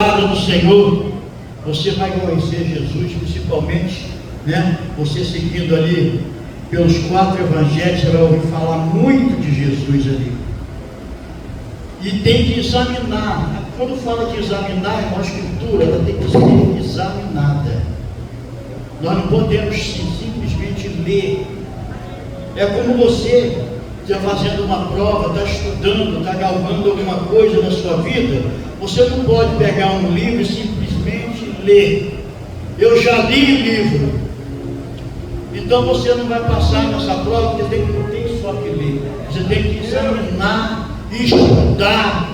palavra do Senhor, você vai conhecer Jesus, principalmente, você seguindo ali pelos 4 evangelhos, você vai ouvir falar muito de Jesus ali. E tem que examinar. Quando fala de examinar, irmão, a escritura, ela tem que ser examinada. Nós não podemos simplesmente ler. É como você está fazendo uma prova, está estudando, está galgando alguma coisa na sua vida. Você não pode pegar um livro e simplesmente ler. Eu já li o livro. Então você não vai passar nessa prova, porque não tem só que ler. Você tem que examinar, estudar,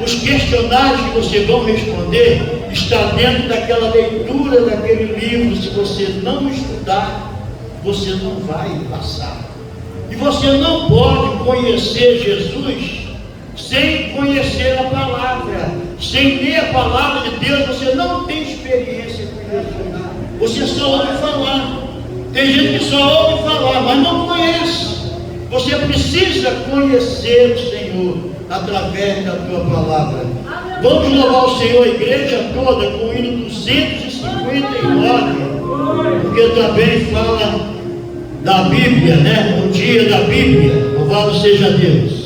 Os questionários que você vai responder está dentro daquela leitura daquele livro. Se você não estudar, você não vai passar. E você não pode conhecer Jesus sem conhecer a palavra. Sem ler a palavra de Deus, você não tem experiência com Jesus. Você só ouve falar. Tem gente que só ouve falar, mas não conhece. Você precisa conhecer o Senhor através da tua palavra. Vamos louvar o Senhor, a igreja toda, com o hino 259, porque também fala da Bíblia, O dia da Bíblia. Louvado seja Deus.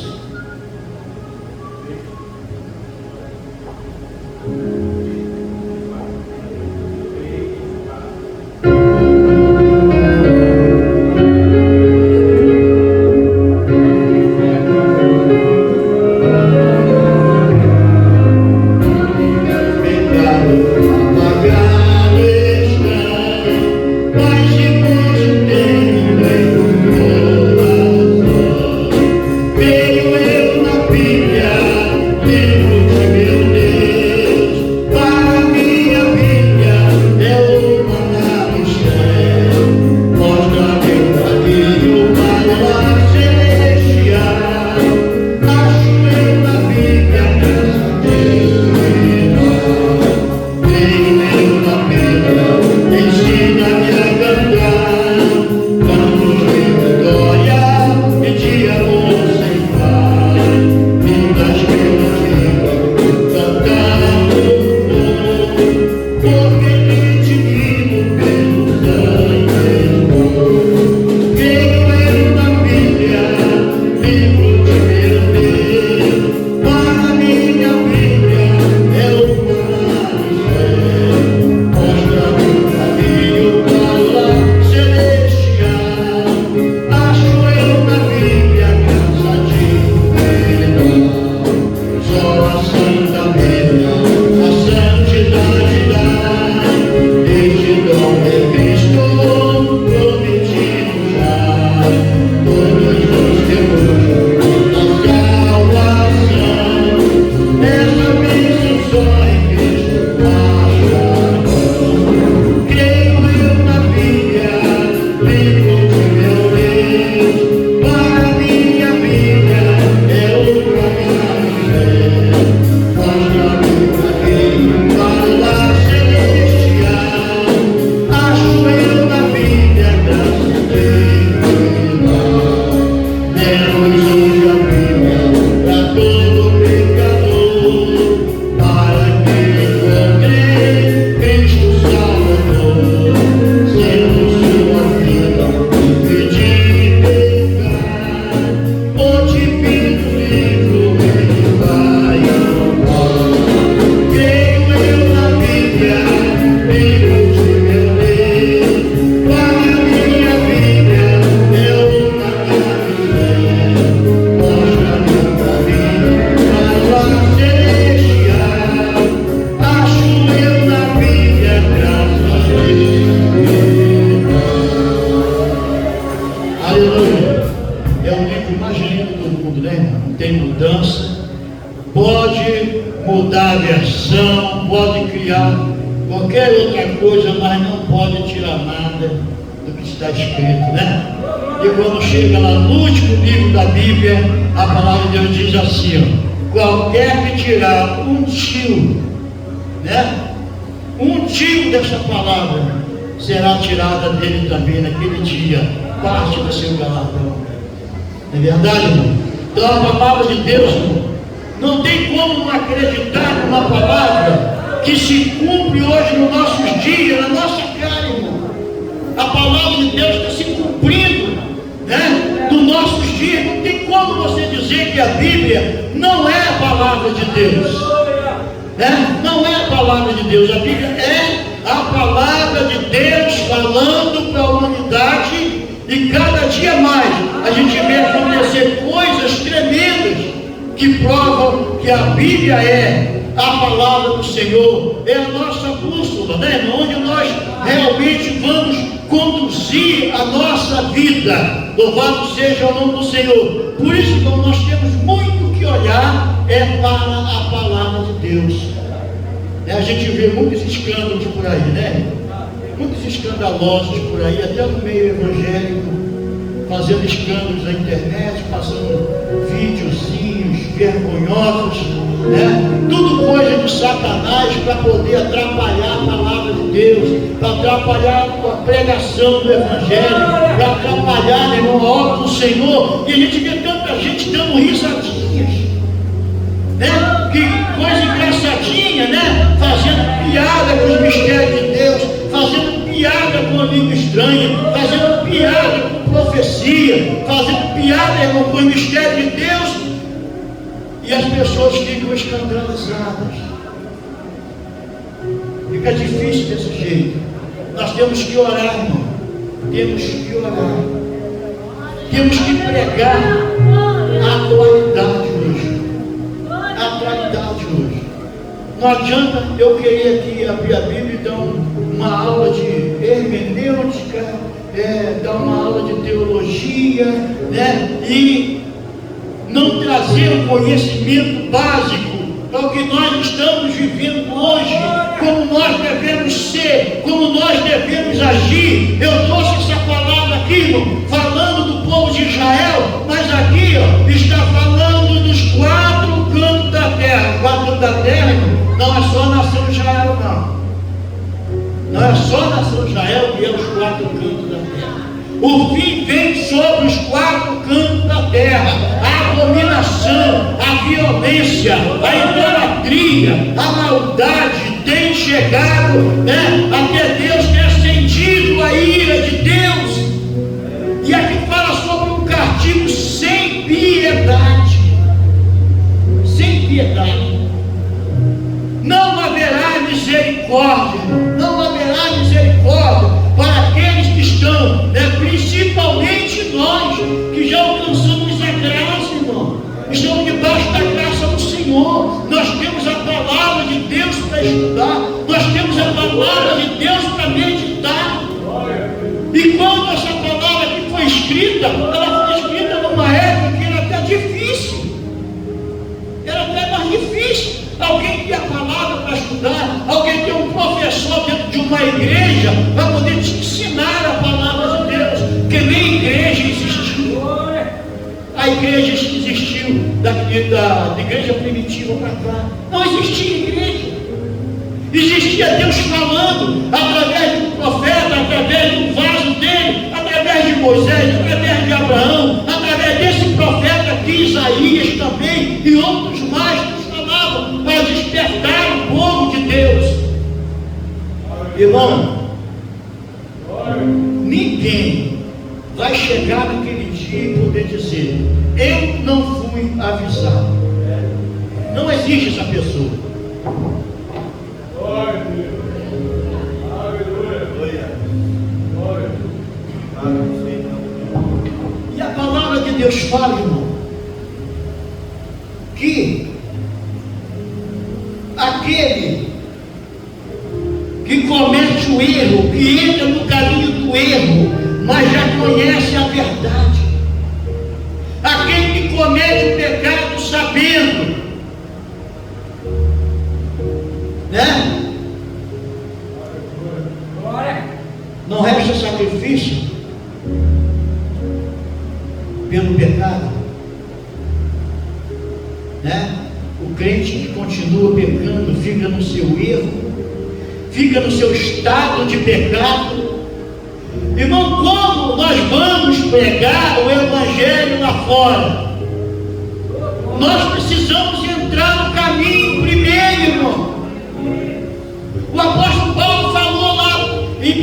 Será tirada dele também naquele dia parte do seu galardão. Não é verdade, irmão? Então a palavra de Deus, não tem como não acreditar numa palavra que se cumpre hoje nos nossos dias, na nossa cara, irmão. A palavra de Deus está se cumprindo, né? Nos nossos dias. Não tem como você dizer que a Bíblia não é a palavra de Deus, né? Não é a palavra de Deus. A Bíblia é a palavra de Deus falando para a humanidade, e cada dia mais a gente vê acontecer coisas tremendas que provam que a Bíblia é a palavra do Senhor, é a nossa bússola, né? Onde nós realmente vamos conduzir a nossa vida. Louvado seja o nome do Senhor. Por isso, então, nós temos muito que olhar para a palavra de Deus. A gente vê muitos escândalos por aí, né? Muitos escandalosos por aí, até no meio evangélico, fazendo escândalos na internet, passando videozinhos vergonhosos, né? Tudo coisa de Satanás para poder atrapalhar a palavra de Deus, para atrapalhar a pregação do Evangelho, para atrapalhar, né, a obra do Senhor. E a gente vê tanta gente dando risadinhas, né? Que coisa engraçadinha, né? Fazendo piada com os mistérios de Deus, fazendo piada com amigo estranho, fazendo piada com profecia, fazendo piada, irmão, com o mistério de Deus, e as pessoas ficam escandalizadas. Fica difícil desse jeito. Nós temos que orar, irmão. Temos que orar. Temos que pregar a atualidade hoje. A atualidade hoje. Não adianta eu querer aqui abrir a Bíblia e dar uma aula de hermenêutica, dar uma aula de teologia, né? E não trazer o conhecimento básico para o que nós estamos vivendo hoje, como nós devemos ser, como nós devemos agir. Eu trouxe essa palavra aqui, irmão, falando do povo de Israel, mas aqui, ó, está falando dos 4 cantos da terra. 4 cantos da terra, irmão, não é só a nação de Israel, não. Não é só a nação de Israel que é os 4 cantos da terra. O fim vem sobre os 4 cantos da terra. A abominação, a violência, a idolatria, a maldade tem chegado, né? Até Deus ter acendido a ira de Deus. E aqui fala sobre um castigo sem piedade. Sem piedade. Não haverá misericórdia. Não haverá misericórdia para aqueles que estão, né, principalmente nós, que já alcançamos a graça, irmão. Estamos debaixo da graça do Senhor. Nós temos a palavra de Deus para estudar. Nós temos a palavra de Deus para meditar. E quando essa palavra que foi escrita, ela foi escrita numa época que era até difícil. Era até mais difícil. Alguém tem a palavra para estudar, alguém tem um professor dentro de uma igreja para poder te ensinar a palavra de Deus, porque nem igreja existiu. A igreja existiu da igreja primitiva para cá. Não existia igreja. Existia Deus falando através de um profeta, através de um vaso dele, através de Moisés, através de Abraão, através desse profeta aqui, Isaías também, e outros mais, para despertar o povo de Deus. Irmão, ninguém vai chegar naquele dia e poder dizer: eu não fui avisado. Não existe essa pessoa. E a palavra de Deus fala, irmão, que aquele que comete o erro, que entra no caminho do erro, mas já conhece a verdade, aquele que comete o pecado sabendo, né? Não resta sacrifício pelo pecado, né? O crente que continua pecando fica no seu erro, fica no seu estado de pecado. Irmão, como nós vamos pregar o Evangelho lá fora? Nós precisamos entrar no caminho primeiro, irmão.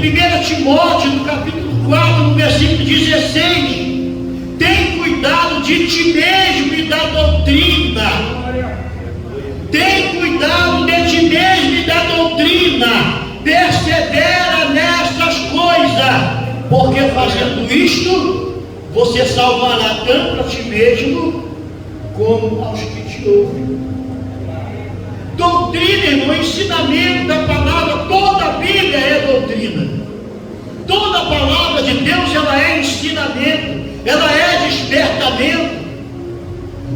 1 Timóteo, no capítulo 4, no versículo 16, tem cuidado de ti mesmo e da doutrina. Tem cuidado de ti mesmo e da doutrina. Persevera nessas coisas, porque fazendo isto, você salvará tanto a ti mesmo, como aos que te ouvem. Doutrina, irmão, ensinamento da palavra, toda a Bíblia é doutrina. Toda a palavra de Deus, ela é ensinamento, ela é despertamento.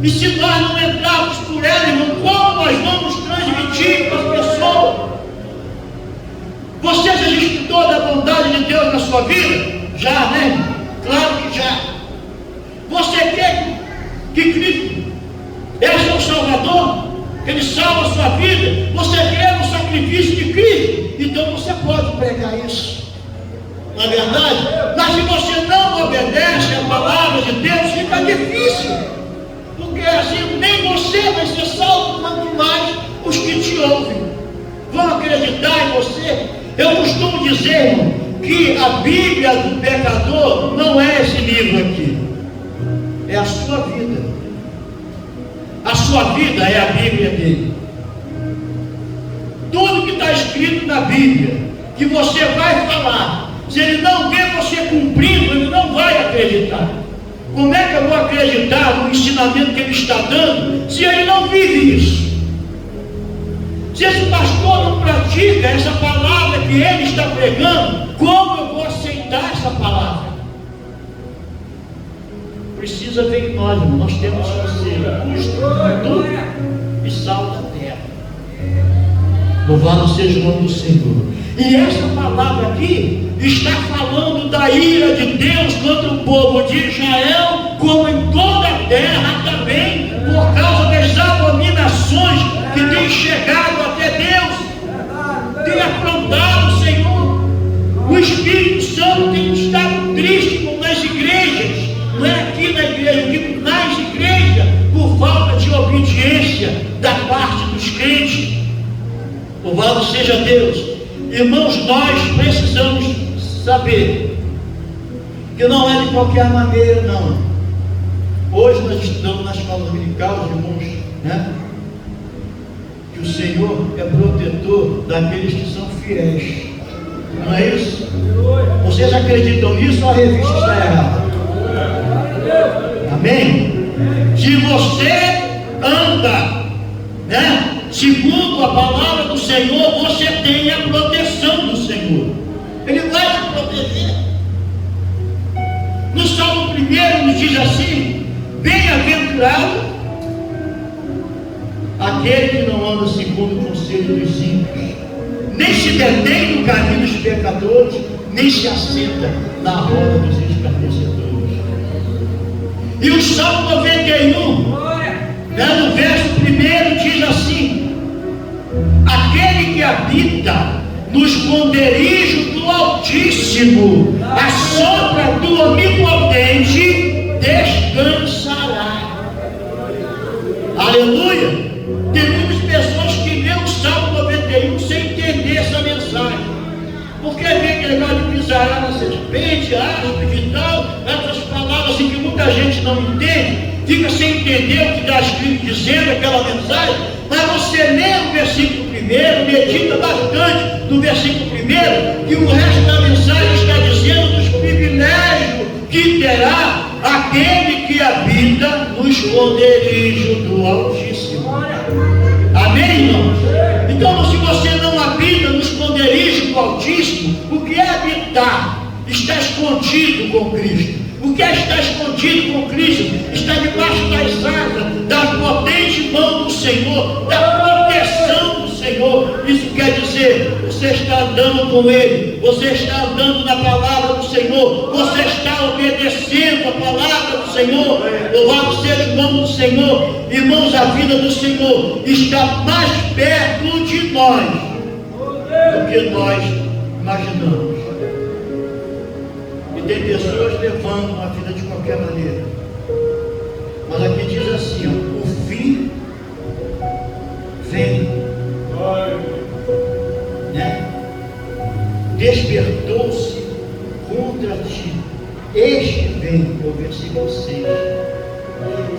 E se nós não entrarmos por ela, irmão, como nós vamos transmitir para as pessoas? Você já estudou da bondade de Deus na sua vida? Já, né? Claro que já. Você quer que Cristo é o Salvador? Ele salva a sua vida? Você quer o sacrifício de Cristo? Então você pode pregar isso. Não é verdade? Mas se você não obedece a palavra de Deus, fica difícil. Porque assim, nem você vai ser salvo, quanto mais os que te ouvem vão acreditar em você. Eu costumo dizer, irmão, que a Bíblia do pecador não é esse livro aqui. É a sua vida. A sua vida é a Bíblia dele. Tudo que está escrito na Bíblia, que você vai falar, se ele não vê você cumprindo, ele não vai acreditar. Como é que eu vou acreditar no ensinamento que ele está dando, se ele não vive isso? Se esse pastor não pratica essa palavra que ele está pregando, como eu vou aceitar essa palavra? Precisa ver em nós, irmão. Nós temos que ser justo e sal da terra. Louvado seja o nome do Senhor. E essa palavra aqui está falando da ira de Deus contra o povo de Israel, como em toda a terra também, por causa das abominações que têm chegado até Deus, tem afrontado o Senhor. O Espírito Santo tem estado triste com as igrejas, não é aqui na igreja, eu digo nas igrejas, por falta de obediência da parte dos crentes. Louvado seja Deus. Irmãos, nós precisamos saber que não é de qualquer maneira, não. Hoje nós estudamos na escola dominical, irmãos, né? Que o Senhor é protetor daqueles que são fiéis. Não é isso? Vocês acreditam nisso ou a revista está errada? Amém? Se você anda, né, segundo a palavra do Senhor, você tem a proteção do Senhor. Ele vai te proteger. No Salmo 1 nos diz assim: bem-aventurado aquele que não anda segundo o conselho dos ímpios, nem se detém no caminho dos pecadores, nem se assenta na roda dos escarnecedores. E o Salmo 91, no verso 1, diz assim: aquele que habita no esconderijo do Altíssimo, à sombra do Onipotente, descansará. Aleluia! Tem muitas pessoas que lêem o Salmo 91 sem entender essa mensagem, porque vê aquele negócio de pisará na serpente, áspide e tal, essas palavras assim que muita gente não entende, fica sem entender o que está escrito dizendo aquela mensagem. Mas você lê o versículo 1, medita bastante no versículo 1, que o resto da mensagem está dizendo dos privilégios que terá aquele que habita no esconderijo do Altíssimo. Amém, irmãos? Então, se você não habita no esconderijo do Altíssimo, o que é habitar? Está escondido com Cristo. O que é estar escondido com Cristo? Está debaixo das asas da potente mão do Senhor, da proteção do Senhor. Isso quer dizer, você está andando com Ele, você está andando na palavra do Senhor, você está obedecendo a palavra do Senhor. Louvado seja o nome do Senhor. Irmãos, a vida do Senhor está mais perto de nós do que nós imaginamos. E tem pessoas levando uma vida de qualquer maneira. Mas aqui diz assim, ó, o fim vem. Né? despertou-se contra ti. Este vem, é o versículo 6.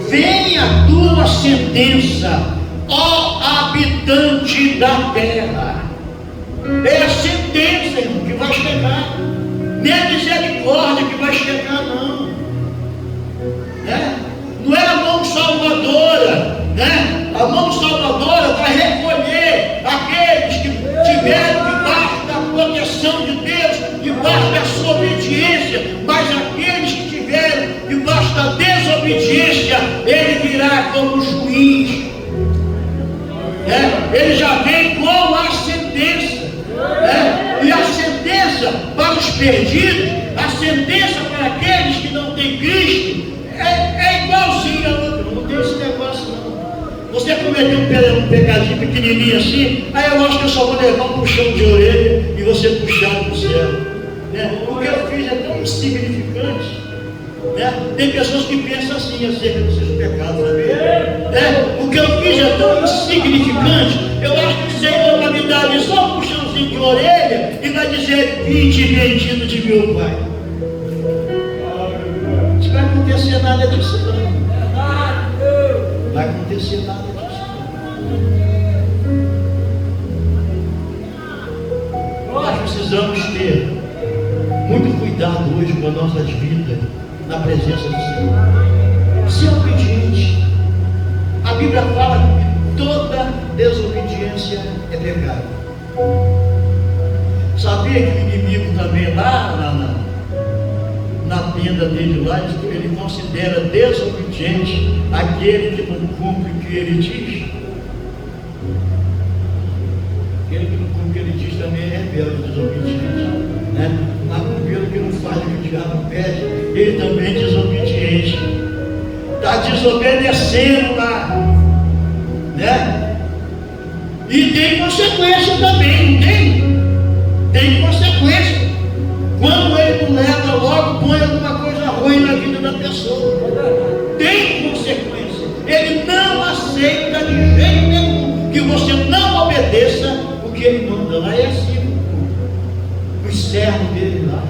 Vem a tua sentença, ó habitante da terra. É a sentença, irmão, que vai chegar. Nem a misericórdia que vai chegar, não. Não é a mão salvadora, A mão salvadora vai recolher aqueles que tiveram debaixo da proteção de Deus, debaixo da sua obediência, mas aqueles que tiveram debaixo da desobediência, ele virá como juiz. Ele já vem com a sentença. E a sentença para os perdidos, a sentença para aqueles que não têm Cristo, é igualzinha a outra. Não tem esse negócio não. Você cometeu um pecadinho pequenininho assim, aí eu acho que eu só vou levar um puxão de orelha e você puxar para o céu. O que eu fiz é tão insignificante. Tem pessoas que pensam assim acerca dos seus pecados, sabe? O que eu fiz é tão insignificante. Eu acho que o Senhor vai me dar só um puxãozinho de orelha e vai dizer: vinde bendito de meu Pai. Não vai acontecer nada disso não. Vai acontecer nada disso não. Nós precisamos ter muito cuidado hoje com as nossas vidas na presença do Senhor. Ser obediente. A Bíblia fala que toda desobediência é pecado. Sabia que o inimigo também lá na tenda dele lá, ele considera desobediente aquele que não cumpre o que ele diz? Aquele que não cumpre o que ele diz também é rebelde, desobediente. Mas pelo que não faz o que o diabo pede, ele também é desobediente. Está desobedecendo lá. E tem consequência também, não tem? Tem consequência. Quando ele não leva, logo põe alguma coisa ruim na vida da pessoa. Tem consequência. Ele não aceita de jeito nenhum que você não obedeça o que ele manda lá. É assim, os servos dele lá.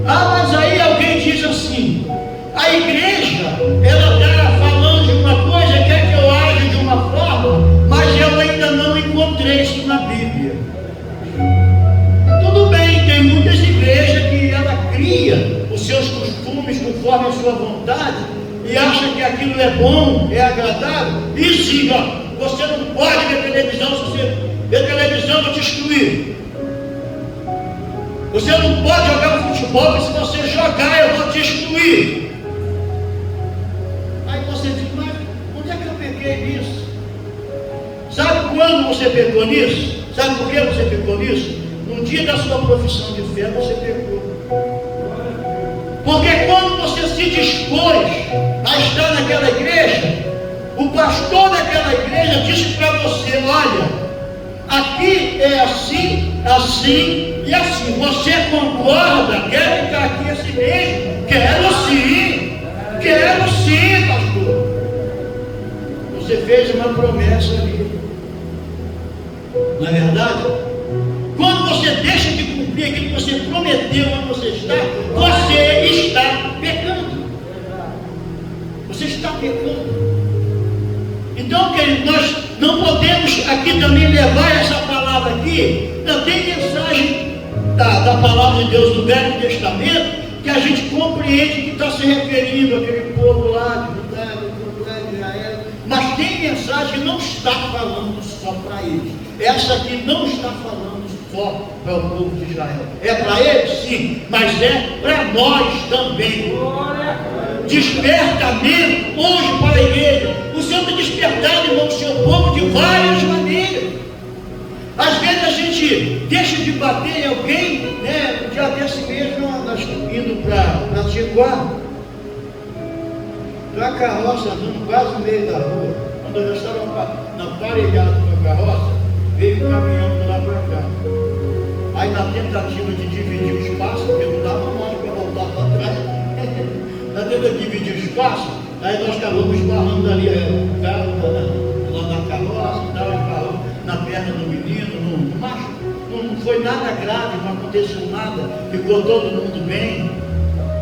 Mas aí alguém diz assim: a igreja, ela está falando de uma coisa, quer que eu age de uma forma, mas eu ainda não encontrei isso na Bíblia. Tudo bem, tem muitas igrejas que ela cria os seus costumes conforme a sua vontade e acha que aquilo é bom, é agradável, e siga. Você não pode ver televisão, se você ver televisão eu vou te excluir. Você não pode jogar um futebol, e se você jogar eu vou te excluir. Aí você diz: mas onde é que eu peguei nisso? Sabe quando você pegou nisso? Sabe por que você pegou nisso? No dia da sua profissão de fé você pegou. Porque quando você se dispôs a estar naquela igreja, o pastor daquela igreja disse para você: olha, aqui é assim, assim e assim. Você concorda? Quer ficar aqui assim mesmo? Quero sim, pastor. Você fez uma promessa ali. Não é verdade? Quando você deixa de cumprir aquilo que você prometeu onde você está pecando. Você está pecando. Então, querido, nós não podemos aqui também levar essa palavra aqui. Não tem mensagem da palavra de Deus do Velho Testamento que a gente compreende que está se referindo àquele povo lá de Judá, do povo de Israel. Mas tem mensagem que não está falando só para eles. Essa aqui não está falando só para o povo de Israel. É para eles, sim, mas é para nós também. Despertamento hoje para a igreja. O Senhor tem despertado, irmão, o seu povo de várias maneiras. Às vezes a gente deixa de bater em alguém, né? Um dia desse mesmo, nós indo para Tijuá, a carroça andando quase no meio da rua. Quando nós estávamos na parelhada da carroça, veio um caminhão de lá para cá. Aí na tentativa de dividir o espaço, porque não dava mais para voltar para trás, na tentativa de dividir o espaço, aí nós acabamos esbarrando ali o carro lá na carroça, esbarrando na perna do menino, no macho, não foi nada grave, não aconteceu nada, ficou todo mundo bem,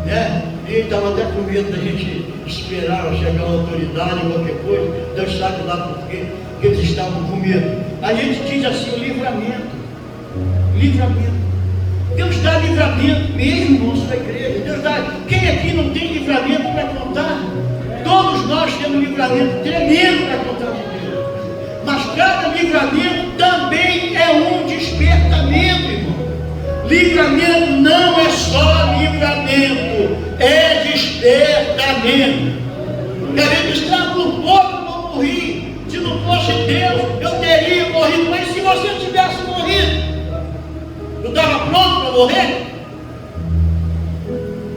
né? E estava até com medo da gente esperar chegar a autoridade, qualquer coisa. Deus sabe lá por quê, que eles estavam com medo. A gente diz assim, o livramento. Deus dá livramento mesmo, irmão, sua igreja. Deus dá. Quem aqui não tem livramento para contar? Todos nós temos livramento tremendo para contar de Deus. Mas cada livramento também é um despertamento, irmão. Livramento não é só livramento, é despertamento. Querendo estar por pouco não morri. Se não fosse Deus, eu teria morrido. Mas se você tivesse morrido, eu estava pronto para morrer?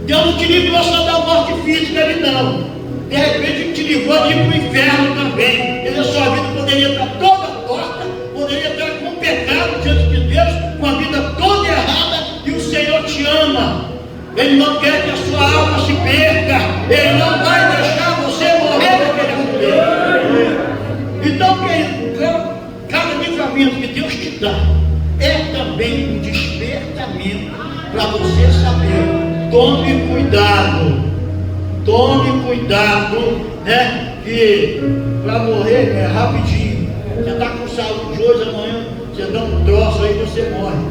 Deus não te livrou só da morte física ali, não. De repente ele te livrou de ir para o inferno também. A sua vida poderia estar toda torta, poderia estar com pecado diante de Deus, com a vida toda errada, e o Senhor te ama. Ele não quer que a sua alma se perca. Ele não vai deixar você morrer naquele acidente. Então, querido, cada livramento que Deus te dá é também um despertamento para você saber. Tome cuidado, né? Que para morrer é rapidinho. Você está com saúde hoje, amanhã você dá um troço aí, você morre.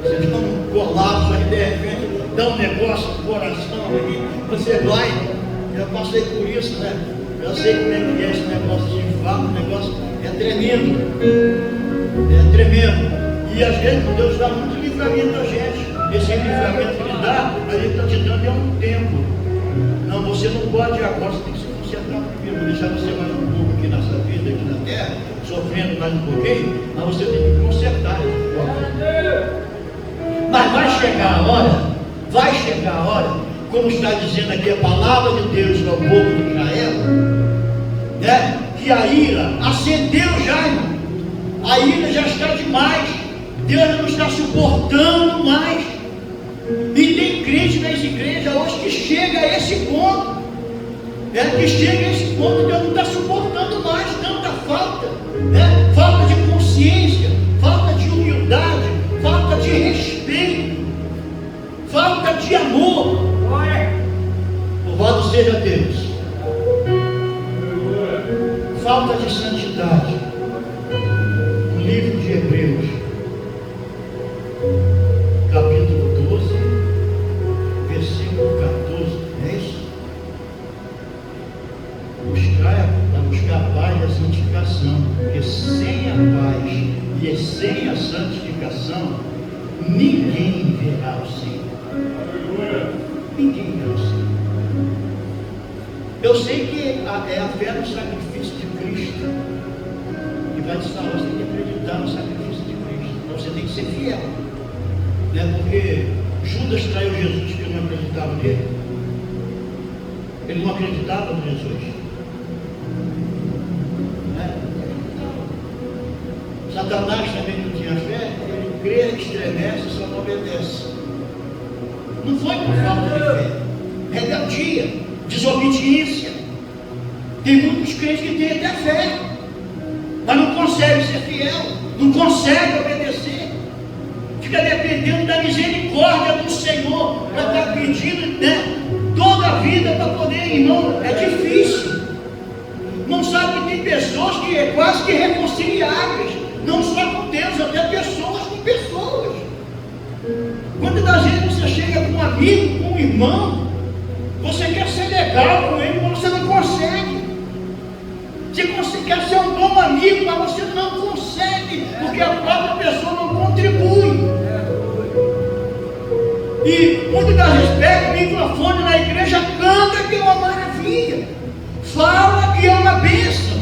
Você dá um colapso aí, de repente dá um negócio no coração aí, você vai. Eu passei por isso, né? Eu sei como é que é esse negócio de infarto, o negócio é tremendo. É tremendo. E às vezes Deus dá muito livramento a gente. Esse livramento que Ele dá, a gente está te dando há um tempo. Não, você não pode agora, você tem que se concentrar primeiro, deixar você mais um pouco aqui nessa vida, aqui na terra, sofrendo mais um pouquinho, mas você tem que consertar. Mas vai chegar a hora, como está dizendo aqui a palavra de Deus ao povo de Israel, né? Que a ira acendeu já, irmão. A ira já está demais. Deus não está suportando mais. E tem crente nas igrejas hoje que chega a esse ponto. Deus não está suportando mais tanta falta, né? Falta de consciência, falta de humildade, falta de respeito, falta de amor. Louvado seja Deus. Falta de santidade. No livro de Hebreus, capítulo 12, versículo 14, é isso? Buscar a paz e a santificação, porque sem a paz e sem a santificação, ninguém verá o Senhor. Ninguém verá o Senhor. Eu sei que é a fé no sacrifício de Cristo que vai te salvar. Você tem que acreditar no sacrifício de Cristo. Então você tem que ser fiel, né? Porque Judas traiu Jesus porque não acreditava nele. Ele não acreditava em Jesus, né? Satanás também não tinha fé. Ele crê, estremece e só não obedece. Não foi por falta de fé, rebeldia, desobediência. Tem muitos crentes que têm até fé, mas não conseguem ser fiel, não conseguem obedecer. Fica dependendo da misericórdia do Senhor para estar pedindo, né, toda a vida para poder, irmão. É difícil. Não sabe que tem pessoas que é quase que reconciliáveis, não só com Deus, até pessoas com pessoas. Quando das vezes você chega com um amigo, com um irmão, você quer ser legal com ele, mas você não consegue. Você quer ser um bom amigo, mas você não consegue, porque a própria pessoa não contribui. E muitas das vezes pega o microfone na igreja, canta que é uma maravilha, fala que é uma bênção,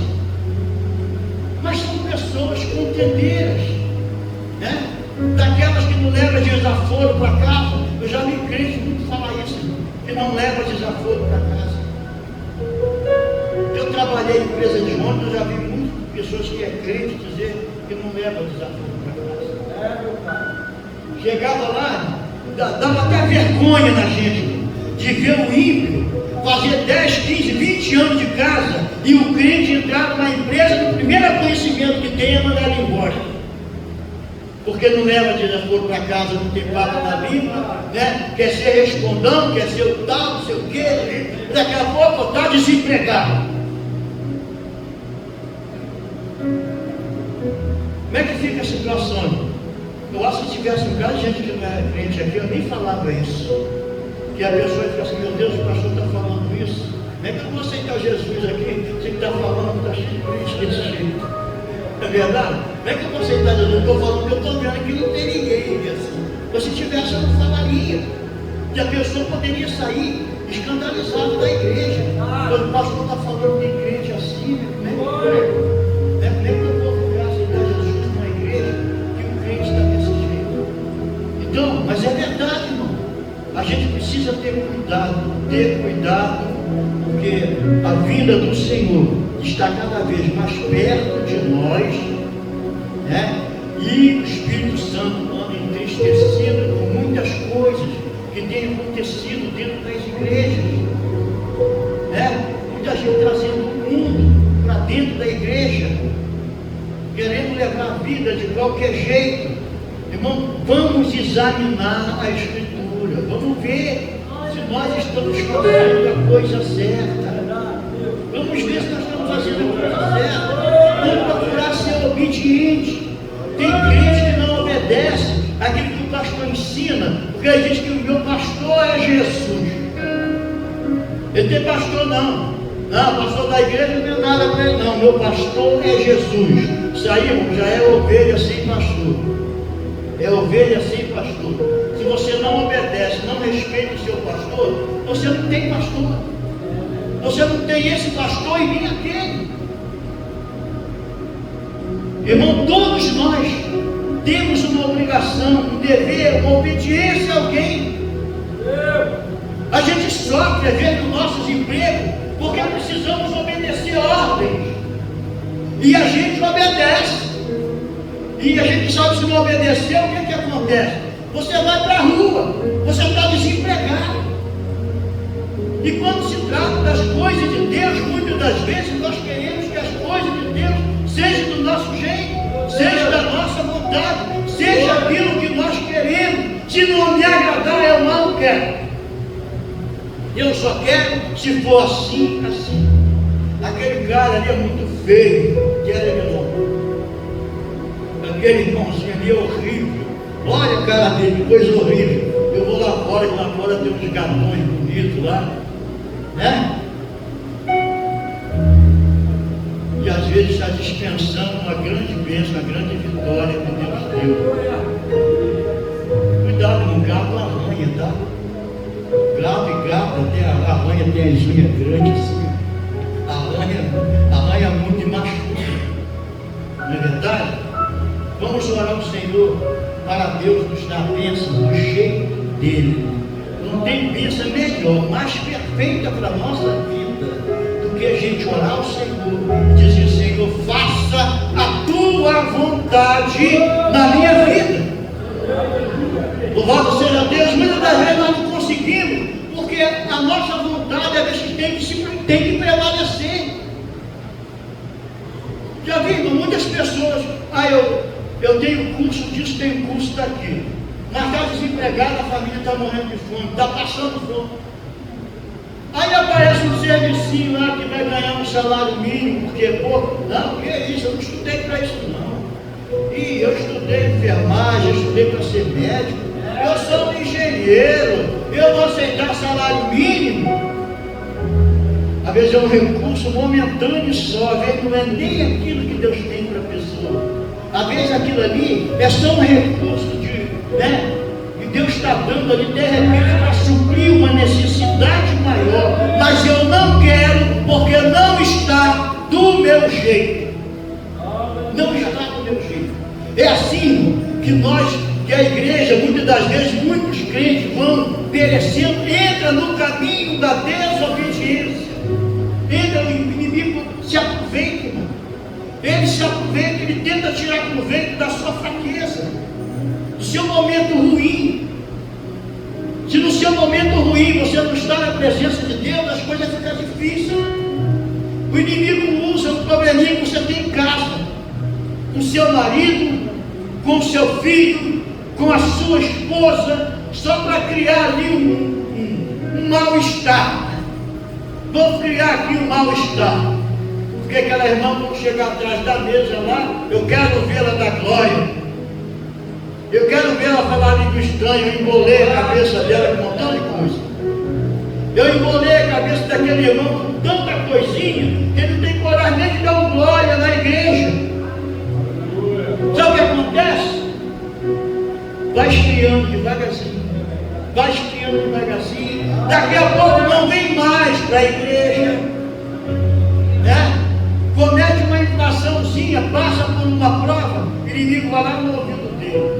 mas são pessoas contendeiras, né? Daquelas que não levam desaforo para casa. Eu já vi crente muito falar isso, que não leva desaforo para casa. Eu trabalhei em empresa de ônibus, eu já vi muitas pessoas que é crente dizer que não leva desaforo para casa. Chegava lá, dava até vergonha na gente de ver o ímpio fazer 10, 15, 20 anos de casa e o crente entrar na empresa, o primeiro conhecimento que tem é mandar ele embora. porque não leva desaforo para casa, não tem papo na língua, né? Quer ser respondão, quer ser o tal, não sei o quê, daqui a pouco está desempregado. Como é que fica a situação? Eu acho que se tivesse um caso de gente que não era crente aqui, eu nem falava isso. Que a pessoa fica assim, meu Deus, o pastor está falando isso. Como é que eu vou aceitar Jesus aqui? Você que está falando, está cheio de crente desse jeito. É verdade? Como é que eu vou aceitar Jesus? Eu estou falando que eu estou vendo que não tem ninguém assim. Se tivesse, eu não falaria. Que a pessoa poderia sair escandalizada da igreja. Quando o pastor está falando de crente assim, como é que eu vou ficar aceitar Jesus numa igreja que o crente está desse jeito? Então, mas é verdade, irmão. A gente precisa ter cuidado, porque a vinda do Senhor está cada vez mais perto de nós, né? E o Espírito Santo anda entristecido com muitas coisas que têm acontecido dentro das igrejas, né? Muita gente trazendo o mundo para dentro da igreja, querendo levar a vida de qualquer jeito. Irmão, vamos examinar a Escritura, vamos ver se nós estamos fazendo a coisa certa, vamos ver se nós estamos fazendo a coisa certa, vamos procurar ser obediente. Tem crente que não obedece aquilo que o pastor ensina, porque ele diz que o meu pastor é Jesus. Ele tem pastor não, pastor da igreja não tem nada para ele não, meu pastor é Jesus. Isso aí, irmão, já é ovelha sem pastor. É ovelha sem pastor. Se você não obedece, não respeita o seu pastor, você não tem pastor. Você não tem esse pastor e nem aquele. Irmão, todos nós temos uma obrigação, um dever, uma obediência a alguém. A gente sofre, às vezes, nos nossos empregos, porque precisamos obedecer ordens. E a gente obedece. E a gente sabe, se não obedecer, o que acontece? Você vai para a rua, você está desempregado. E quando se trata das coisas de Deus, muitas das vezes nós queremos que as coisas de Deus sejam do nosso jeito, seja da nossa vontade, seja aquilo que nós queremos. Se não me agradar, eu não quero. Eu só quero se for assim, assim. Aquele cara ali é muito feio, aquele irmãozinho ali é horrível. Olha a cara dele, que coisa horrível. Eu vou lá fora, e lá fora tem uns gatões bonitos lá, né? E às vezes está dispensando uma grande bênção, uma grande vitória que Deus deu. Cuidado, no gato arranha, tá? Gato, até a arranha tem as unhas grandes assim. Arranha muito e machuca. Não é verdade? Vamos orar ao Senhor para Deus nos dar bênção do jeito dele. Não tem bênção melhor, mais perfeita para a nossa vida do que a gente orar ao Senhor e dizer: Senhor, faça a tua vontade na minha vida. Louvado seja Deus. Muitas das vezes nós não conseguimos, porque a nossa vontade às vezes tem que prevalecer. Já vi muitas pessoas: eu tenho curso disso, tenho curso daquilo, mas está desempregado, a família está morrendo de fome, está passando fome. Aí aparece um servicinho lá que vai ganhar um salário mínimo, porque é pouco. Não, que é isso? Eu não estudei para isso não. E eu estudei enfermagem, eu estudei para ser médico, eu sou um engenheiro, eu vou aceitar salário mínimo. Às vezes é um recurso momentâneo só, às vezes não é nem aquilo que Deus tem para a pessoa. Às vezes aquilo ali é só um recurso que Deus está dando ali de repente para suprir uma necessidade maior, mas eu não quero, porque não está do meu jeito. Não está do meu jeito. É assim que a igreja, muitas das vezes, muitos crentes vão perecendo, entra no caminho da desobediência. O inimigo se aproveita, irmão. Ele se aproveita, ele tenta tirar proveito da sua fraqueza, do seu momento ruim. Se no seu momento ruim você não está na presença de Deus, as coisas ficam difíceis. O inimigo usa o probleminha que você tem em casa, com seu marido, com seu filho, com a sua esposa, só para criar ali um mal-estar. Vamos criar aqui um mal-estar. Porque aquela irmã, quando chegar atrás da mesa lá, eu quero vê-la da glória. Eu quero vê-la falar língua estranha. Eu embolei a cabeça dela com um montão de coisa. Eu embolei a cabeça daquele irmão com tanta coisinha que ele não tem coragem nem de dar um glória na igreja. Sabe o que acontece? Vai esfriando devagarzinho. Vai esfriando devagarzinho. Daqui a pouco não vem mais para a igreja. Né? Comete uma infraçãozinha, passa por uma prova, o inimigo vai lá no ouvido dele.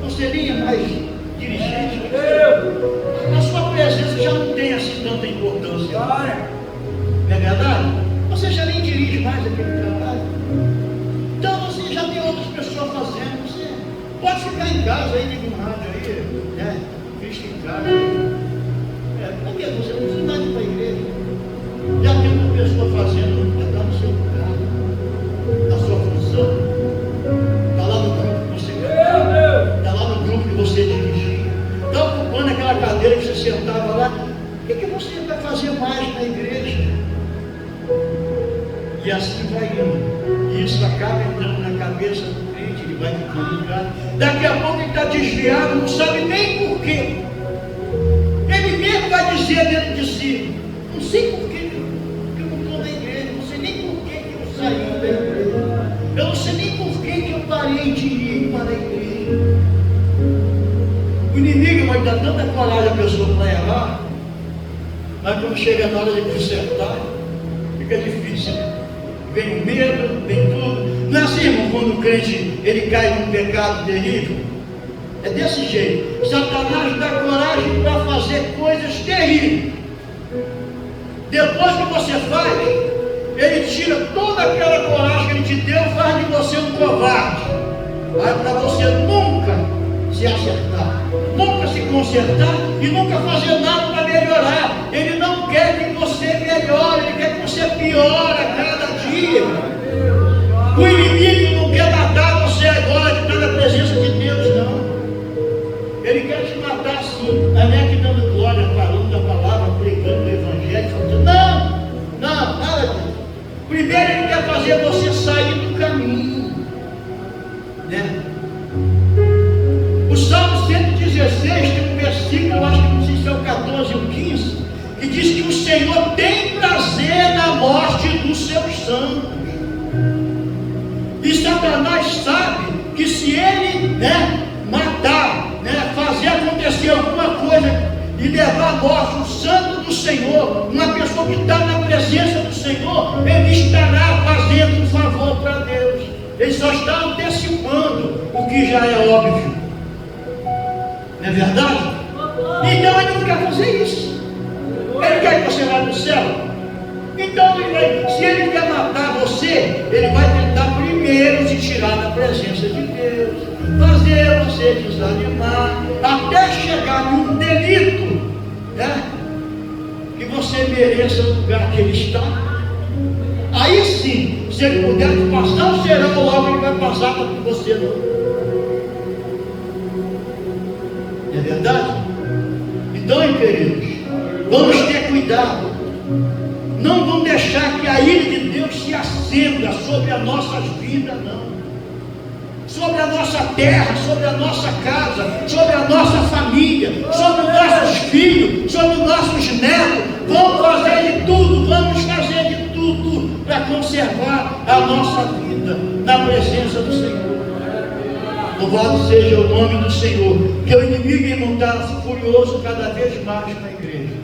Você nem é mais dirigente. A sua presença já não tem assim tanta importância. Não é verdade? Você já nem dirige mais aquele trabalho. Então você já tem outras pessoas fazendo. Você pode ficar em casa aí, liga um rádio aí, né? Cristo em casa. Por que você não precisa ir para a igreja? Já tem uma pessoa fazendo, já está no seu lugar, na sua função. Está lá no grupo que você está lá no grupo que você dirigia. Está ocupando aquela cadeira que você sentava lá. O que você vai fazer mais na igreja? E assim vai indo. E isso acaba entrando na cabeça do crente, ele vai ficando ligado. Daqui a pouco ele está desviado, não sabe nem por quê. Ele mesmo vai dizer dentro de si: não sei por que eu não estou na igreja, não sei nem por que eu saí da igreja, eu não sei nem por que eu parei de ir para a igreja. O inimigo vai dar tanta coragem à pessoa para errar, mas quando chega na hora de consertar, fica difícil. Vem o medo, vem tudo. Não é assim, irmão, quando o crente ele cai num pecado terrível? É desse jeito. Satanás dá coragem para fazer coisas terríveis. Depois que você faz, ele tira toda aquela coragem que ele te deu, faz de você um covarde. Vai para você nunca se acertar, nunca se consertar e nunca fazer nada para melhorar. Ele não quer que você melhore, ele quer que você piore a cada dia. O inimigo não quer matar você agora de estar na presença de Deus, não. Ele quer te matar assim, não é que dando glória, falando da palavra, pregando o evangelho, falando, não, nada disso. Primeiro ele quer fazer você sair do caminho, né? O Salmo 116 tem um versículo, acho que não sei se é o 14 ou 15, que diz que o Senhor tem prazer na morte dos seus santos. E Satanás sabe que se ele, matar, fazer acontecer alguma coisa e levar à morte o santo do Senhor, uma pessoa que está na presença do Senhor, ele estará fazendo um favor para Deus. Ele só está antecipando o que já é óbvio. Não é verdade? Então ele não quer fazer isso. Ele quer que você vá para o céu. Então, se ele quer matar você, ele vai tentar primeiro te tirar da presença de Deus, fazer você desanimar, até chegar num delito, que você mereça o lugar que ele está. Aí sim, se ele puder te passar o serão, logo ele vai passar para você não. É verdade? Então, queridos, vamos ter cuidado. Não vamos deixar que a ira de Deus se acenda sobre as nossas vidas, não. Sobre a nossa terra, sobre a nossa casa, sobre a nossa família, sobre os nossos filhos, sobre os nossos netos. Vamos fazer de tudo para conservar a nossa vida na presença do Senhor. Louvado seja o nome do Senhor. Que o inimigo está furioso cada vez mais na igreja.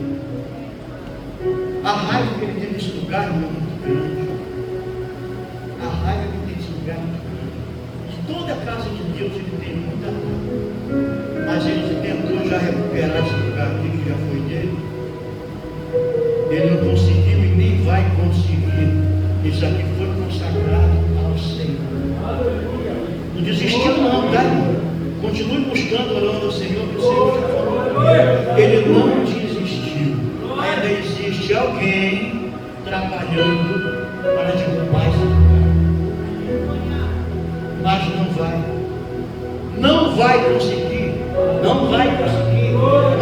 A raiva que ele tem nesse lugar é muito grande. A raiva que ele tem nesse lugar é muito grande. De toda a casa de Deus ele tem muita raiva. Mas ele tentou já recuperar esse lugar aqui que já foi dele. Ele não conseguiu e nem vai conseguir. Isso aqui foi consagrado ao Senhor. Não desistiu não, tá? Continue buscando, orando ao Senhor, que o Senhor já falou. Ele não desistiu. Ainda existe alguém trabalhando para derrubar esse lugar. Mas não vai. vai conseguir, não vai conseguir.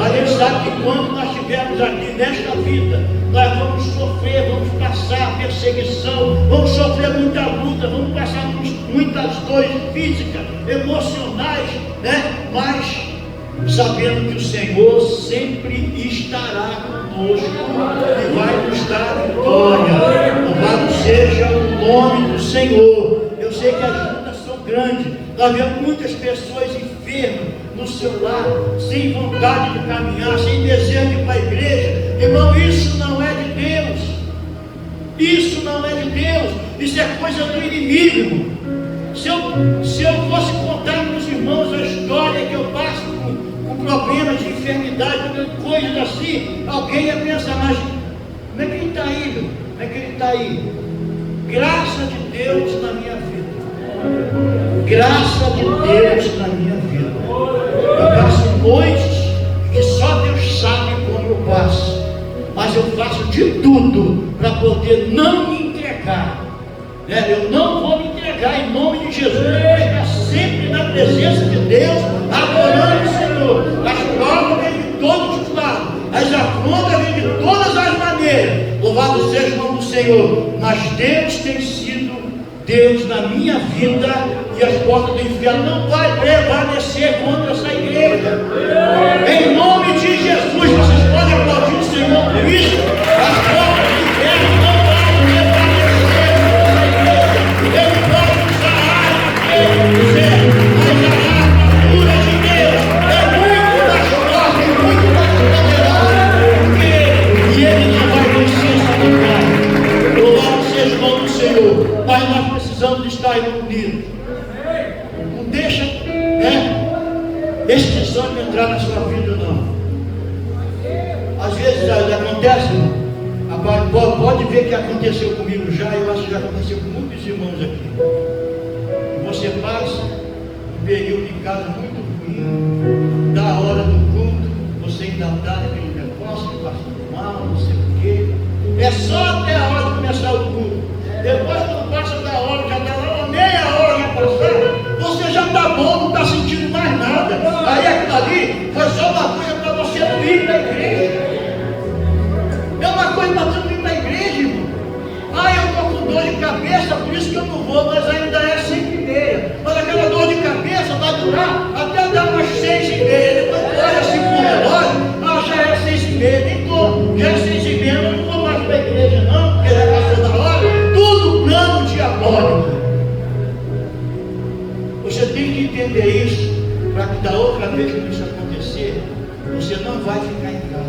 A gente sabe que quando nós estivermos aqui nesta vida, nós vamos sofrer, vamos passar perseguição, vamos sofrer muita luta, vamos passar muitas dores físicas, emocionais, né? Mas sabendo que o Senhor sempre estará conosco e vai nos dar vitória. Louvado seja o nome do Senhor. Eu sei que as lutas são grandes, nós vemos muitas pessoas enfermas no seu lar, sem vontade de caminhar, sem desejo de ir para a igreja. Irmão, isso não é de Deus. Isso não é de Deus. Isso é coisa do inimigo, irmão. Se eu fosse contar para os irmãos a história que eu passo com problemas de enfermidade, coisas assim, alguém ia pensar, mas como é que ele está aí, meu? Como é que ele está aí? Graça de Deus na minha vida. Graça de Deus na minha vida. Eu passo noites que só Deus sabe como eu passo, mas eu faço de tudo para poder não me entregar. Eu não vou me entregar em nome de Jesus. Eu vou estar sempre na presença de Deus, adorando o Senhor. As provas vêm de todos os lados, as afrontas vêm de todas as maneiras. Louvado seja o nome do Senhor. Mas Deus tem sido Deus na minha vida, e as portas do inferno não vai prevalecer contra essa igreja. Em nome de Jesus, vocês podem aplaudir o Senhor por isso. As portas do inferno não vão prevalecer contra essa igreja. Ele pode usar a arma que ele quiser, mas a armadura de Deus é muito mais forte, muito mais poderosa que ele, e ele não vai vencer essa batalha. Louvado seja o nome do Senhor. Mas nós precisamos estar unidos. Não deixa esse desânimo entrar na sua vida, não. Às vezes acontece, pode ver que aconteceu comigo já, eu acho que já aconteceu com muitos irmãos aqui. Você passa um período em casa muito ruim, da hora do culto, você ainda está naquele negócio, passando mal, não sei o quê. É só até a hora de começar o culto. Depois, quando passa da hora, já está lá, meia hora já passar, você já está bom, não está sentindo mais nada. Aí aquilo ali foi só uma coisa para você não ir para a igreja. É uma coisa para você não ir para a igreja, irmão. Eu estou com dor de cabeça, por isso que eu não vou, mas ainda é 5h30. Mas aquela dor de cabeça vai durar até dar umas 6h30. Depois olha assim para o relógio, já é 6h30, nem estou, já é 6h30, eu não vou mais para a igreja não, porque já passou da hora. Tudo plano diabólico. Você tem que entender isso, para que da outra vez que isso acontecer, você não vai ficar em casa.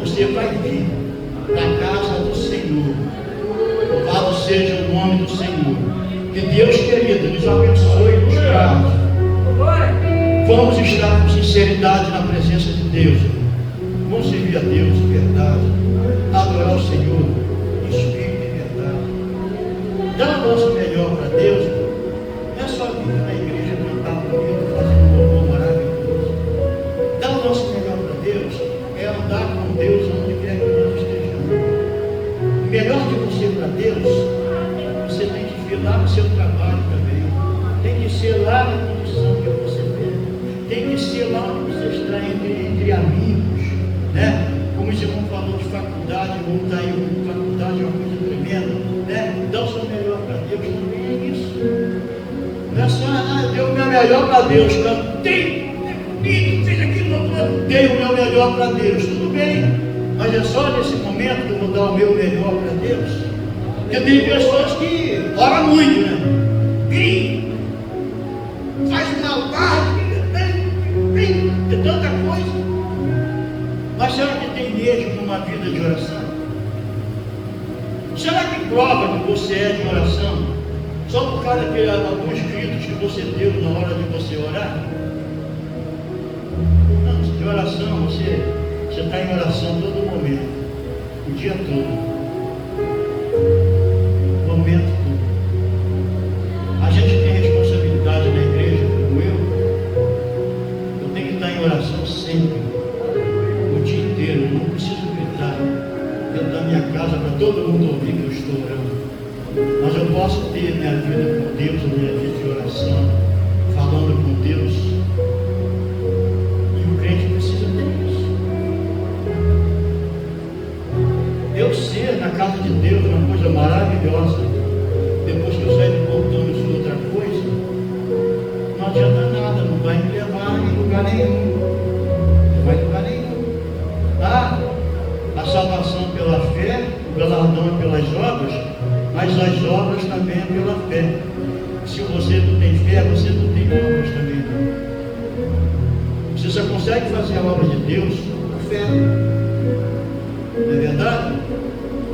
Você vai vir para a casa do Senhor. Louvado seja o nome do Senhor. Que Deus, querido, nos abençoe e nos guarde. Vamos estar com sinceridade na presença de Deus. Vamos servir a Deus de verdade, adorar o Senhor em espírito e verdade. Dá o nosso melhor para Deus. Não é só vir na igreja cantar bonito, fazer um louvor maravilhoso. Dá o nosso melhor para Deus é andar com Deus onde quer que nós estejamos. O melhor de você para Deus, você tem que vir lá no seu trabalho também. Tem que ser lá na condição que você tem. Tem que ser lá onde você está entre amigos, né? Como esse irmão falou de faculdade, o irmão está aí com faculdade, é uma coisa tremenda, né? Dá o seu melhor para Deus, também é isso. Não é só, dei o meu melhor para Deus, cantei, bonito, fez aquilo, dei o meu melhor para Deus, tudo bem, mas é só nesse momento que eu vou dar o meu melhor para Deus. Porque tem pessoas que oram muito, né? Grita, faz maldade, tem tanta coisa. Mas será que tem mesmo uma vida de oração? Será que prova que você é de oração só por causa de alguns gritos que você deu na hora de você orar? Não, de oração, você está em oração todo momento, o dia todo, o momento todo. A gente tem responsabilidade na igreja, como eu tenho que estar em oração sempre, o dia inteiro. Eu não preciso gritar dentro da minha casa para todo mundo ouvir que eu estou orando, mas eu posso ter minha vida com Deus, a minha vida de oração, falando com Deus obras também é pela fé. Se você não tem fé, você não tem obras também. Você só consegue fazer a obra de Deus com fé. Não é verdade?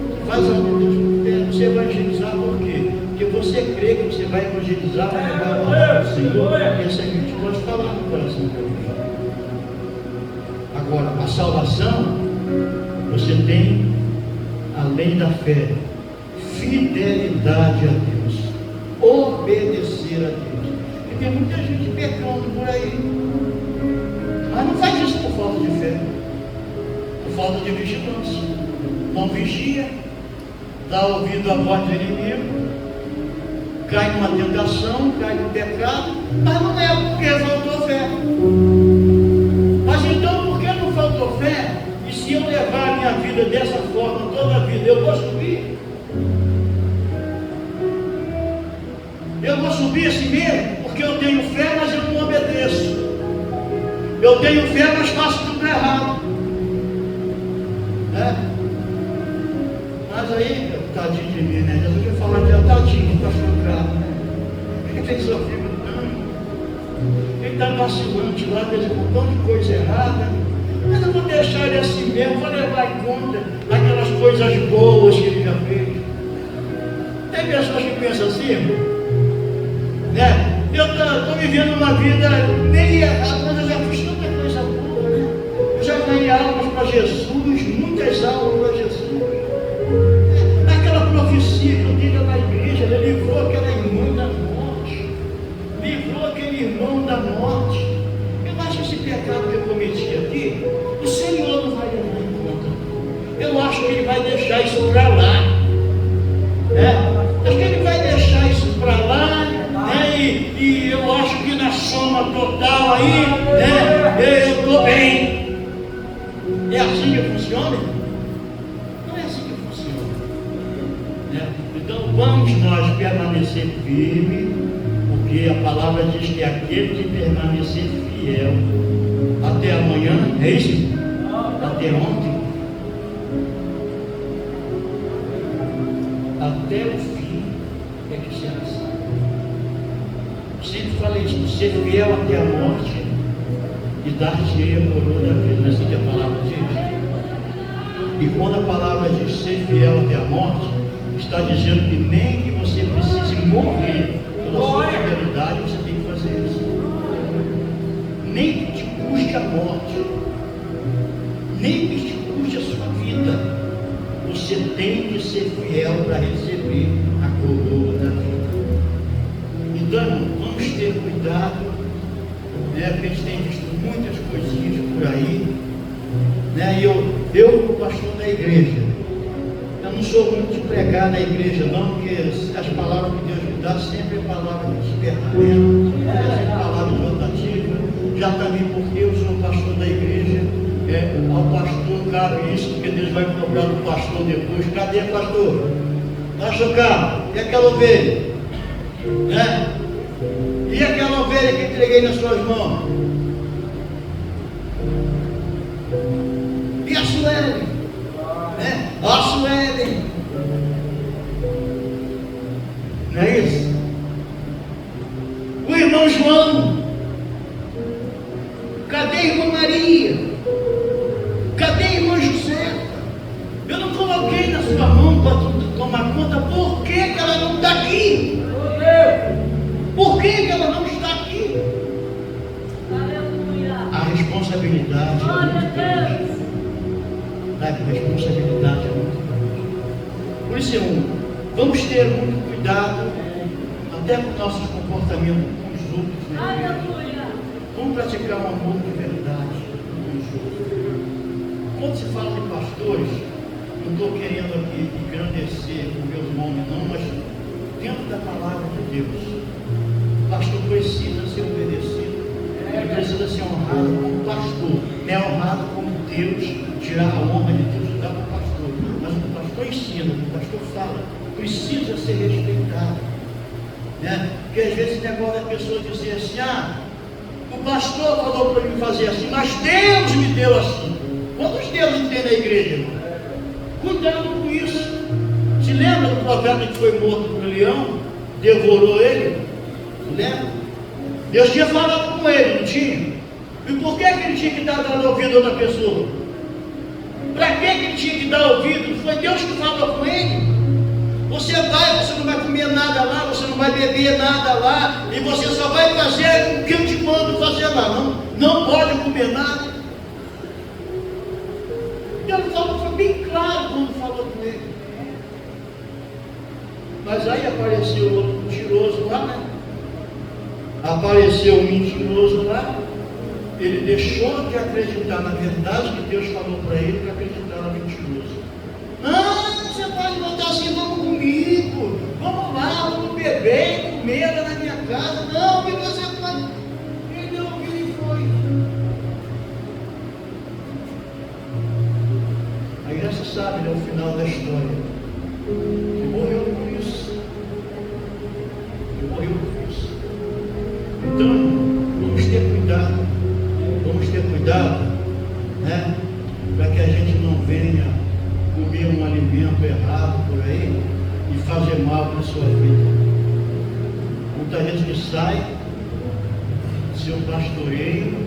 Você faz a obra de Deus com fé. Você evangelizar por quê? Porque você crê que você vai evangelizar, vai levar a palavra do Senhor. E essa gente pode falar no coração da gente. Agora, a salvação, você tem, além da fé, fidelidade a Deus, obedecer a Deus. E tem muita gente pecando por aí, mas não faz isso por falta de fé, por falta de vigilância. Não vigia, dá ouvido à voz do inimigo, cai numa tentação, cai no pecado, mas não é porque faltou fé. Mas então, por que não faltou fé? E se eu levar a minha vida dessa forma toda a vida, eu vou subir? Eu vou subir assim mesmo, porque eu tenho fé, mas eu não obedeço. Eu tenho fé, mas faço tudo errado. Mas aí, tadinho de mim, né? Jesus vai falar que é tadinho, pastor Cravo, né? Ele tem sofrido tanto. Ele está vacilante lá, ele com um monte de coisa errada. Mas eu vou deixar ele assim mesmo, vou levar em conta aquelas coisas boas que ele já fez. Tem pessoas que pensam assim, né? Eu estou vivendo uma vida meio errada, mas eu já fiz tanta coisa boa, né? Eu já ganhei almas para Jesus, muitas almas para Jesus. Aquela profecia que eu tive na igreja, ele livrou aquela irmã da morte, livrou aquele irmão da morte. Eu acho que esse pecado que eu cometi aqui, o Senhor não vai levar em conta. Eu acho que Ele vai deixar isso para lá. Acho que Ele vai deixar isso para lá. E eu acho que na soma total aí, eu estou bem. É assim que funciona? Não é assim que funciona. Então vamos nós permanecer firmes, porque a palavra diz que aquele que permanecer fiel até amanhã, é isso? Até ontem, até o fim é que será assim. Sempre falei isso, ser fiel até a morte e dar-te a coroa da vida. Não é assim que a palavra diz? E quando a palavra diz ser fiel até a morte, está dizendo que nem que você precise morrer pela sua fidelidade, você tem que fazer isso. Nem que te custe a morte, nem que te custe a sua vida, você tem que ser fiel para receber a coroa da vida. Então, vamos ter cuidado, porque a gente tem visto muitas coisinhas por aí, e eu pastor da igreja, eu não sou muito de pregar na igreja não, porque as palavras que Deus me dá sempre é palavra de despertamento, sempre palavra de rotativa, já também porque eu sou pastor da igreja, ao pastor cabe isso, porque Deus vai cobrar do pastor depois. Cadê pastor? Pastor Carlos, e aquela ovelha? E aquela ovelha que entreguei nas suas mãos? E a Sueli? A Sueli? Não é isso? O irmão João? Cadê a irmã Maria? Cadê a irmã José? Eu não coloquei na sua mão para tomar conta. Por que ela não está aqui? Por que ela não está aqui? A responsabilidade é muito grande. A responsabilidade é muito grande. Por isso, vamos ter muito cuidado, até com nossos comportamentos com os outros. Vamos praticar um amor de verdade com os outros. Quando se fala de pastores, não estou querendo aqui engrandecer o meu nome, não, mas dentro da palavra de Deus, o pastor precisa ser obedecido, ele precisa ser honrado como pastor, é honrado como Deus, tirar a honra de Deus, dá para o pastor, mas o pastor ensina, o pastor fala, precisa ser respeitado, porque às vezes o negócio da pessoa dizer assim, o pastor falou para mim fazer assim, mas Deus me deu assim. Quantos deuses tem na igreja, irmão? Cuidado com isso. Se lembra do profeta que foi morto por leão devorou ele, lembra? Deus tinha falado com ele, não tinha? E por que ele tinha que estar dando ouvido a outra pessoa? Para que ele tinha que dar ouvido? Foi Deus que falou com ele. Você não vai comer nada lá, você não vai beber nada lá, e você só vai fazer o que eu te mando fazer lá. Não pode comer nada. Deus falou, foi bem claro quando falou com ele. Mas aí apareceu outro mentiroso lá, né? Apareceu um mentiroso lá. Ele deixou de acreditar na verdade que Deus falou para ele para acreditar no mentiroso. Não, você pode voltar assim, vamos comigo, vamos lá, vamos beber, comer lá na minha casa. Não, e você pode. Ele não ouviu e foi. Aí já se sabe, né, o final da história. Ele morreu por isso. Ele morreu por isso. Então, vamos ter cuidado. Vamos ter cuidado, né? Para que a gente não venha comer um alimento errado por aí e fazer mal para a sua vida. Muita gente que sai do seu pastoreio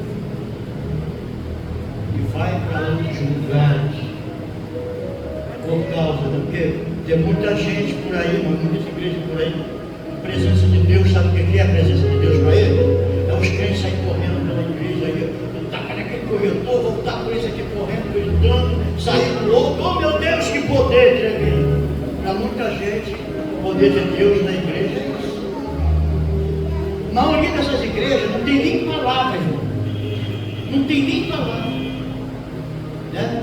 e vai para outros lugares por causa do quê? Tem muita gente por aí, muitas igrejas por aí, a presença de Deus, sabe o que é a presença de Deus para ele? É os crentes saírem correndo pela igreja aí, tacar naquele corredor, voltar com esse aqui correndo, gritando, sair louco. Oh meu Deus, que poder de igreja! Para muita gente, o poder de Deus na igreja é isso. Na maioria dessas igrejas não tem nem palavra, irmão. Não tem nem palavra. Né?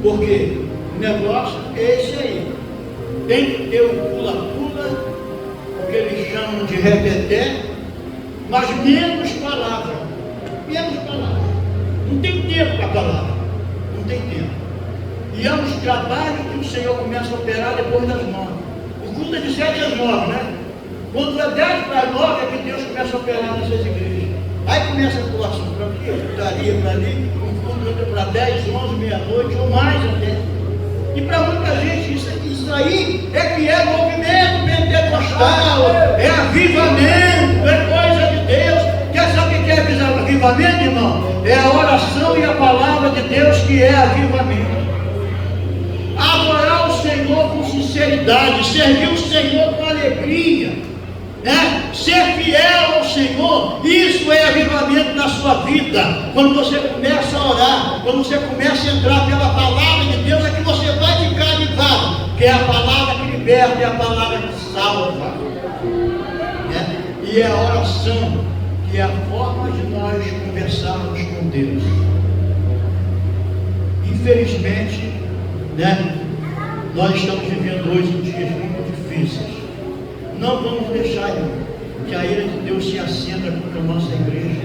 Porque o negócio é esse aí. Tem que ter o pula-pula, o que eles chamam de reteté, mas menos palavra. Menos palavra. Não tem tempo para palavra. Não tem tempo. E é uns trabalhos que o Senhor começa a operar depois das 9. O culto é de 7 às 9, né? Quando é 10 para as 9 é que Deus começa a operar nessas igrejas. Aí começa a população para aqui, daria para ali, um culto para 10, 11, meia-noite ou mais até. E para muita gente isso aí é que é movimento pentecostal, é avivamento, é coisa de Deus. Quer saber o que é avivamento, irmão? É a oração e a palavra de Deus que é avivamento. Adorar o Senhor com sinceridade, servir o Senhor com alegria, né? Ser fiel ao Senhor, isso é avivamento na sua vida. Quando você começa a orar, quando você começa a entrar pela palavra de Deus, é que você vai ficar avivado, que é a palavra que liberta, é a palavra que salva, né? E é a oração que é a forma de nós conversarmos com Deus. Infelizmente, né, nós estamos vivendo hoje em dias muito difíceis. Não vamos deixar, irmão, que a ira de Deus se acenda contra a nossa igreja,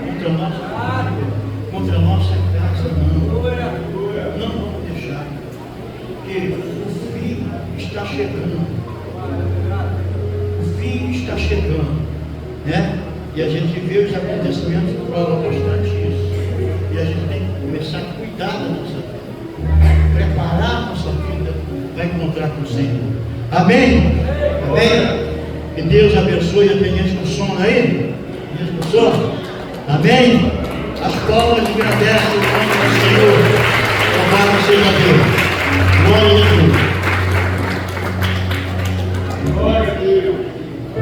contra a nossa família, contra a nossa casa. Não vamos deixar, porque o fim está chegando. O fim está chegando, né? E a gente vê os acontecimentos que provam bastante isso. E a gente tem que começar a cuidar da nossa vida, preparar a nossa vida para encontrar com o Senhor. Amém? Amém? Que Deus abençoe. Tem gente com sono aí? Gente com sono? Amém? As palmas agradecem o nome do Senhor.